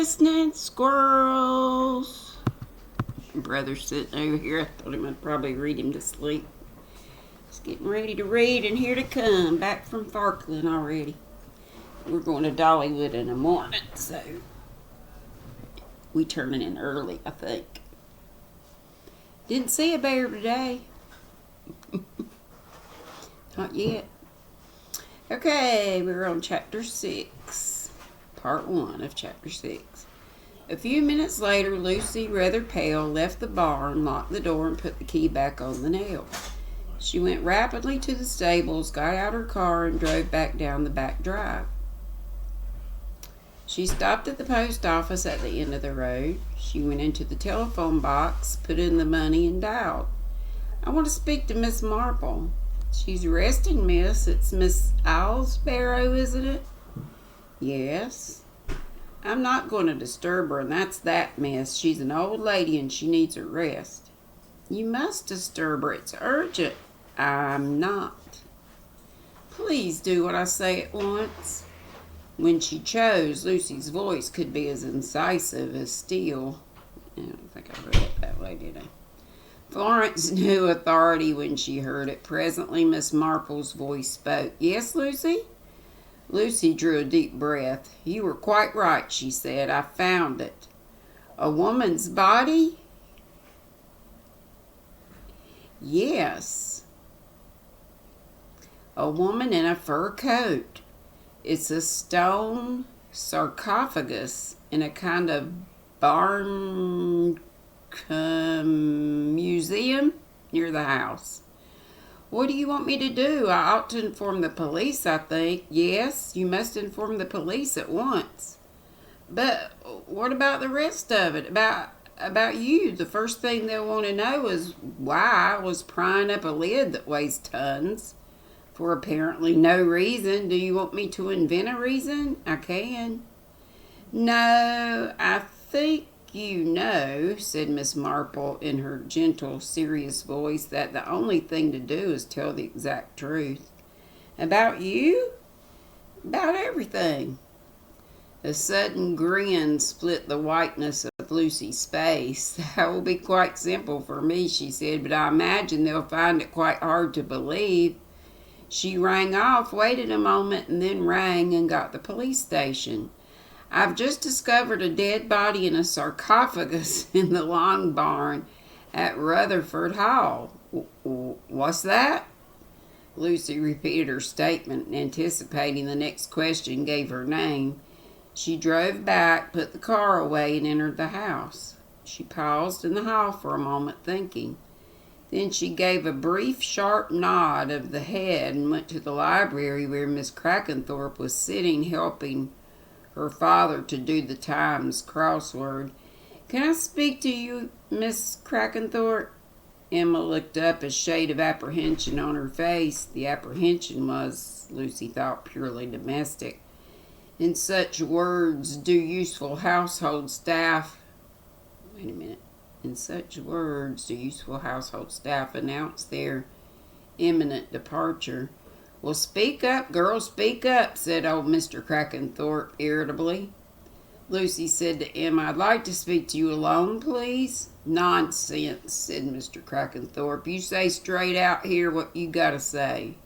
listening, squirrels? My brother's sitting over here. I thought I'd probably read him to sleep. He's getting ready to read, and here to come, back from Farkland already. We're going to Dollywood in the morning, so we turning in early, I think. Didn't see a bear today. Not yet. Okay, we're on chapter 6, part 1 of chapter 6. A few minutes later, Lucy, rather pale, left the barn, locked the door, and put the key back on the nail. She went rapidly to the stables, got out her car, and drove back down the back drive. She stopped at the post office at the end of the road. She went into the telephone box, put in the money, and dialed. "I want to speak to Miss Marple." "She's resting, miss. It's Miss Owlsparrow, isn't it?" "Yes." "I'm not going to disturb her, and that's that, miss. She's an old lady, and she needs her rest." "You must disturb her. It's urgent." "I'm not." "Please do what I say at once." When she chose, Lucy's voice could be as incisive as steel. I don't think I read it that way, did I? Florence knew authority when she heard it. Presently, Miss Marple's voice spoke. "Yes, Lucy?" Lucy drew a deep breath. "You were quite right," she said. "I found it." "A woman's body?" "Yes. A woman in a fur coat. It's a stone sarcophagus in a kind of barn museum near the house." "What do you want me to do? I ought to inform the police, I think." "Yes, you must inform the police at once." "But what about the rest of it? About you? The first thing they'll want to know is why I was prying up a lid that weighs tons. For apparently no reason. Do you want me to invent a reason? I can." "No, I think you know," said Miss Marple in her gentle, serious voice, "that the only thing to do is tell the exact truth." "About you?" "About everything." A sudden grin split the whiteness of Lucy's face. "That will be quite simple for me," she said, "but I imagine they'll find it quite hard to believe." She rang off, waited a moment, and then rang and got the police station. "I've just discovered a dead body in a sarcophagus in the long barn at Rutherford Hall." "What's that?" Lucy repeated her statement, and anticipating the next question, gave her name. She drove back, put the car away, and entered the house. She paused in the hall for a moment, thinking. Then she gave a brief, sharp nod of the head and went to the library where Miss Crackenthorpe was sitting, helping her father to do the Times crossword. "Can I speak to you, Miss Crackenthorpe?" Emma looked up, a shade of apprehension on her face. The apprehension was, Lucy thought, purely domestic. In such words do useful household staff... Wait a minute. In such words do useful household staff announce their imminent departure. "Well, speak up, girl, speak up," said old Mr. Crackenthorpe irritably. Lucy said to Emma, "I'd like to speak to you alone, please." "Nonsense," said Mr. Crackenthorpe. "You say straight out here what you got to say."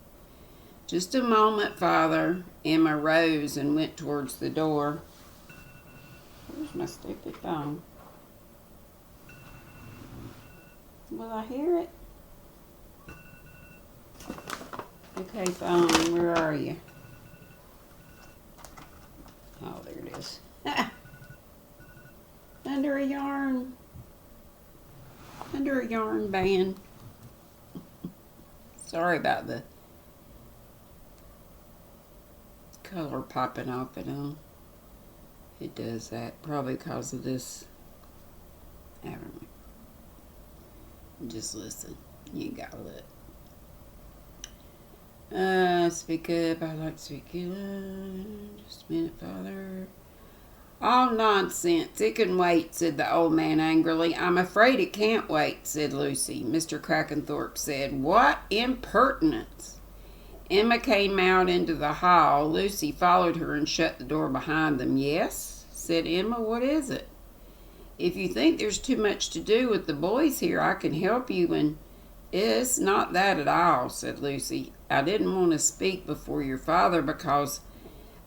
"Just a moment, Father." Emma rose and went towards the door. Where's my stupid phone? Will I hear it? Okay, phone, where are you? Oh, there it is. Under a yarn band. Sorry about the color popping off it on. It does that, probably because of this. I don't know. Just listen. You ain't gotta look. Speak up. I like to speak up. Just a minute, Father. "All nonsense. It can wait," said the old man angrily. "I'm afraid it can't wait," said Lucy. Mr. Crackenthorpe said, "What impertinence!" Emma came out into the hall. Lucy followed her and shut the door behind them. "Yes?" said Emma. What is it? If you think there's too much to do with the boys here, I can help you. And it's not that at all, said Lucy. I didn't want to speak before your father because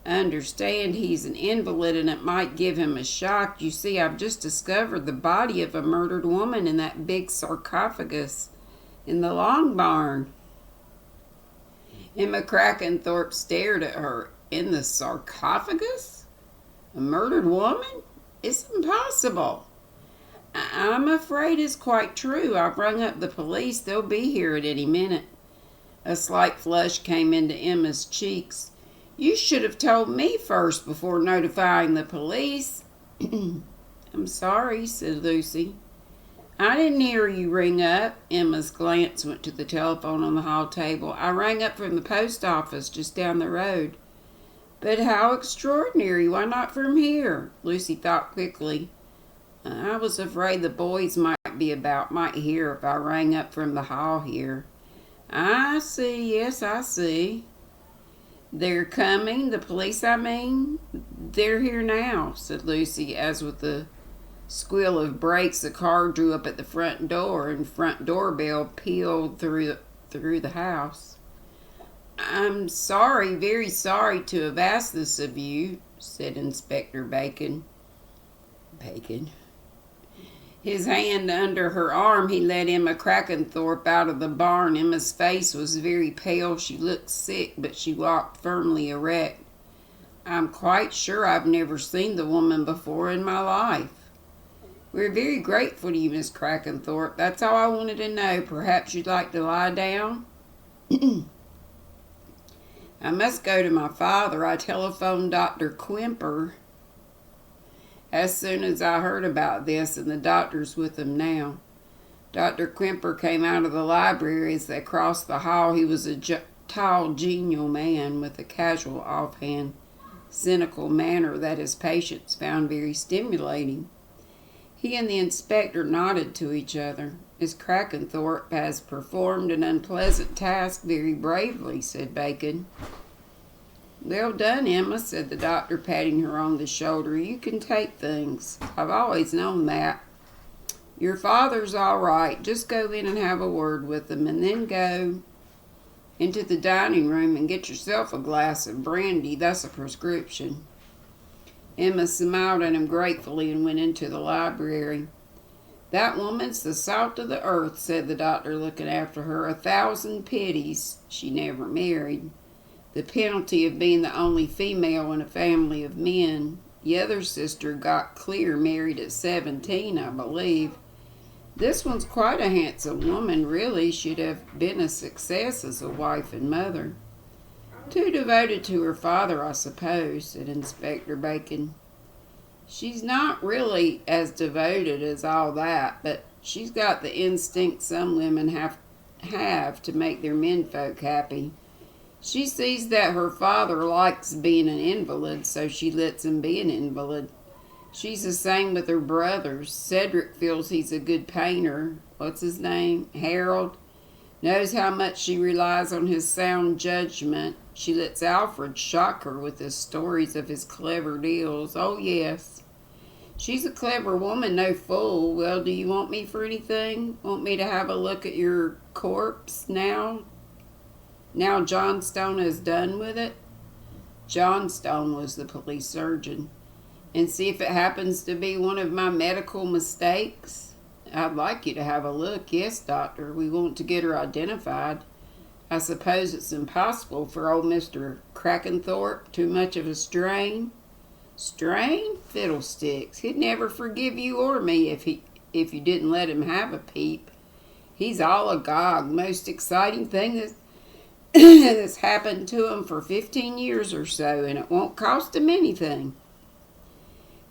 I understand he's an invalid and it might give him a shock. You see, I've just discovered the body of a murdered woman in that big sarcophagus in the long barn. Emma Crackenthorpe stared at her. In the sarcophagus? A murdered woman? It's impossible. I'm afraid it's quite true. I've rung up the police. They'll be here at any minute. A slight flush came into Emma's cheeks. You should have told me first before notifying the police. I'm sorry, said Lucy. I didn't hear you ring up. Emma's glance went to the telephone on the hall table. I rang up from the post office just down the road. But how extraordinary. Why not from here? Lucy thought quickly. I was afraid the boys might be about, might hear if I rang up from the hall here. I see, yes, I see. They're coming, the police, I mean? They're here now, said Lucy, as with the squeal of brakes, the car drew up at the front door, and front doorbell pealed through the house. I'm sorry, very sorry to have asked this of you, said Inspector Bacon. His hand under her arm, he led Emma Crackenthorpe out of the barn. Emma's face was very pale. She looked sick, but she walked firmly erect. I'm quite sure I've never seen the woman before in my life. We're very grateful to you, Miss Crackenthorpe. That's all I wanted to know. Perhaps you'd like to lie down? I must go to my father. I telephoned Dr. Quimper as soon as I heard about this, and the doctor's with him now. Dr. Quimper came out of the library as they crossed the hall. He was a tall, genial man with a casual, offhand, cynical manner that his patients found very stimulating. He and the inspector nodded to each other. Miss Crackenthorpe has performed an unpleasant task very bravely, said Bacon. Well done, Emma, said the doctor, patting her on the shoulder. You can take things. I've always known that. Your father's all right. Just go in and have a word with him, and then go into the dining room and get yourself a glass of brandy. That's a prescription. Emma smiled at him gratefully and went into the library. That woman's the salt of the earth, said the doctor, looking after her. 1,000 pities she never married. The penalty of being the only female in a family of men. The other sister got clear, married at 17, I believe. This one's quite a handsome woman, really. She'd have been a success as a wife and mother. Too devoted to her father, I suppose, said Inspector Bacon. She's not really as devoted as all that, but she's got the instinct some women have to make their menfolk happy. She sees that her father likes being an invalid, so she lets him be an invalid. She's the same with her brothers. Cedric feels he's a good painter. What's his name? Harold. Knows how much she relies on his sound judgment. She lets Alfred shock her with his stories of his clever deals. Oh, yes. She's a clever woman, no fool. Well, do you want me for anything? Want me to have a look at your corpse now? Now Johnstone is done with it? Johnstone was the police surgeon. And see if it happens to be one of my medical mistakes? I'd like you to have a look. Yes, doctor. We want to get her identified. I suppose it's impossible for old Mr. Crackenthorpe. Too much of a strain? Strain? Fiddlesticks. He'd never forgive you or me if you didn't let him have a peep. He's all agog. Most exciting thing that's happened to him for 15 years or so, and it won't cost him anything.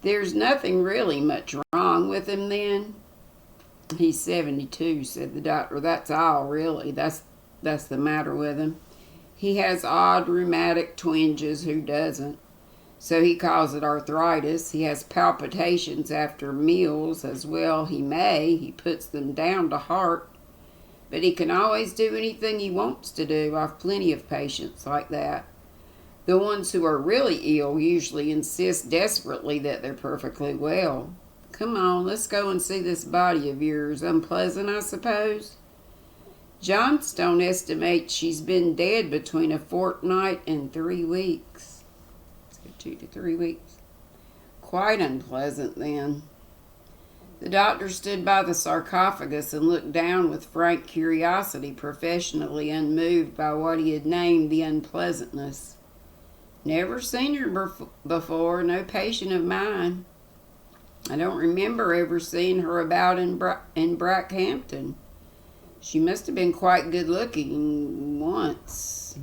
There's nothing really much wrong with him then. He's 72, said the doctor. That's all, really. That's the matter with him. He has odd rheumatic twinges. Who doesn't? So he calls it arthritis. He has palpitations after meals as well. He may. He puts them down to heart. But he can always do anything he wants to do. I've plenty of patients like that. The ones who are really ill usually insist desperately that they're perfectly well. Come on, let's go and see this body of yours. Unpleasant, I suppose? Johnstone estimates she's been dead between a fortnight and 3 weeks. So 2 to 3 weeks. Quite unpleasant, then. The doctor stood by the sarcophagus and looked down with frank curiosity, professionally unmoved by what he had named the unpleasantness. Never seen her before, no patient of mine. I don't remember ever seeing her about in Brackhampton. She must have been quite good looking once.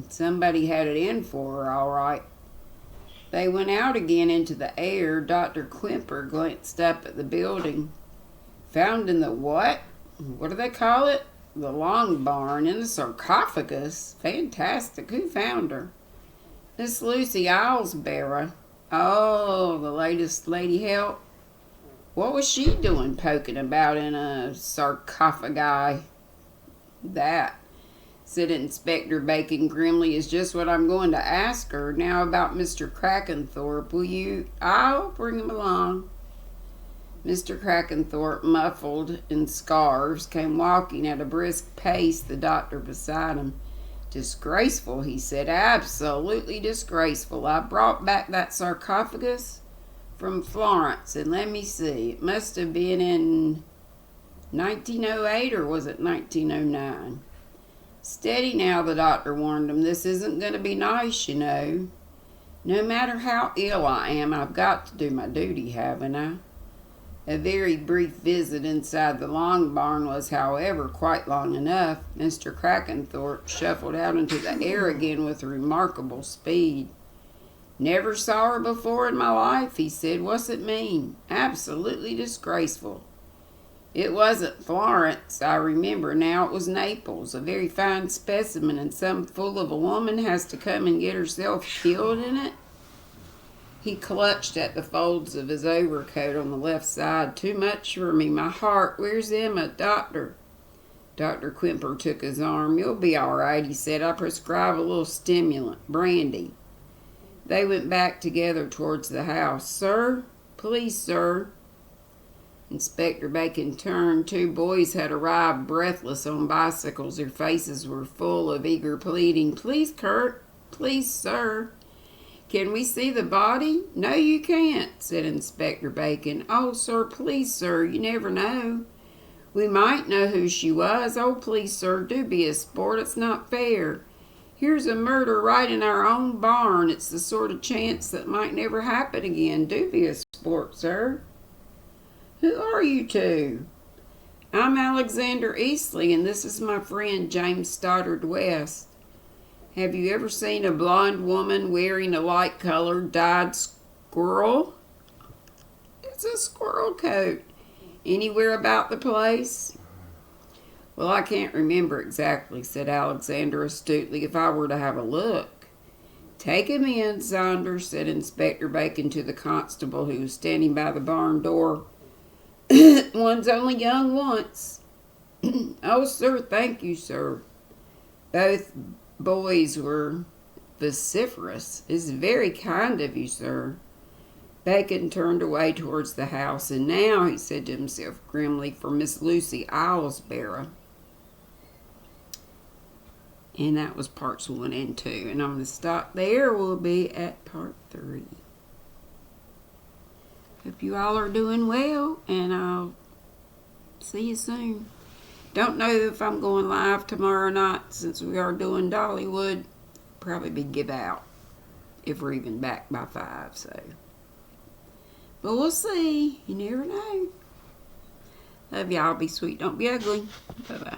Somebody had it in for her, all right. They went out again into the air. Dr. Quimper glanced up at the building. Found in the what? What do they call it? The long barn, in the sarcophagus. Fantastic. Who found her? Miss Lucy Islesborough. Oh, the latest lady help. What was she doing poking about in a sarcophagi? That, said Inspector Bacon grimly, is just what I'm going to ask her. Now about Mr. Crackenthorpe, will you? I'll bring him along. Mr. Crackenthorpe, muffled in scarves, came walking at a brisk pace, the doctor beside him. Disgraceful, he said. Absolutely disgraceful. I brought back that sarcophagus from Florence, and let me see, it must have been in 1908, or was it 1909? Steady now, the doctor warned him. This isn't going to be nice, you know. No matter how ill I am, I've got to do my duty, haven't I? A very brief visit inside the long barn was, however, quite long enough. Mr. Crackenthorpe shuffled out into the air again with remarkable speed. Never saw her before in my life, he said. What's it mean? Absolutely disgraceful. It wasn't Florence, I remember now. It was Naples, a very fine specimen, and some fool of a woman has to come and get herself killed in it. He clutched at the folds of his overcoat on the left side. Too much for me. My heart. Where's Emma? Doctor. Dr. Quimper took his arm. You'll be all right, he said. I prescribe a little stimulant. Brandy. They went back together towards the house. Sir? Please, sir. Inspector Bacon turned. 2 boys had arrived breathless on bicycles. Their faces were full of eager pleading. Please, Kurt. Please, sir. Can we see the body? No, you can't, said Inspector Bacon. Oh, sir, please, sir, you never know. We might know who she was. Oh, please, sir, do be a sport. It's not fair. Here's a murder right in our own barn. It's the sort of chance that might never happen again. Do be a sport, sir. Who are you two? I'm Alexander Eastley, and this is my friend James Stoddard West. Have you ever seen a blonde woman wearing a light-colored dyed squirrel? It's a squirrel coat. Anywhere about the place? Well, I can't remember exactly, said Alexander astutely. If I were to have a look. Take him in, Saunders, said Inspector Bacon to the constable who was standing by the barn door. One's only young once. Oh, sir, thank you, sir. Both boys were vociferous. It's very kind of you, sir. Bacon turned away towards the house. And now, he said to himself grimly, for Miss Lucy Islesborough. And that was parts 1 and 2. And I'm going to stop there. We'll be at part 3. Hope you all are doing well, and I'll see you soon. Don't know if I'm going live tomorrow or not, since we are doing Dollywood. Probably be give out if we're even back by 5, so. But we'll see. You never know. Love y'all. Be sweet. Don't be ugly. Bye-bye.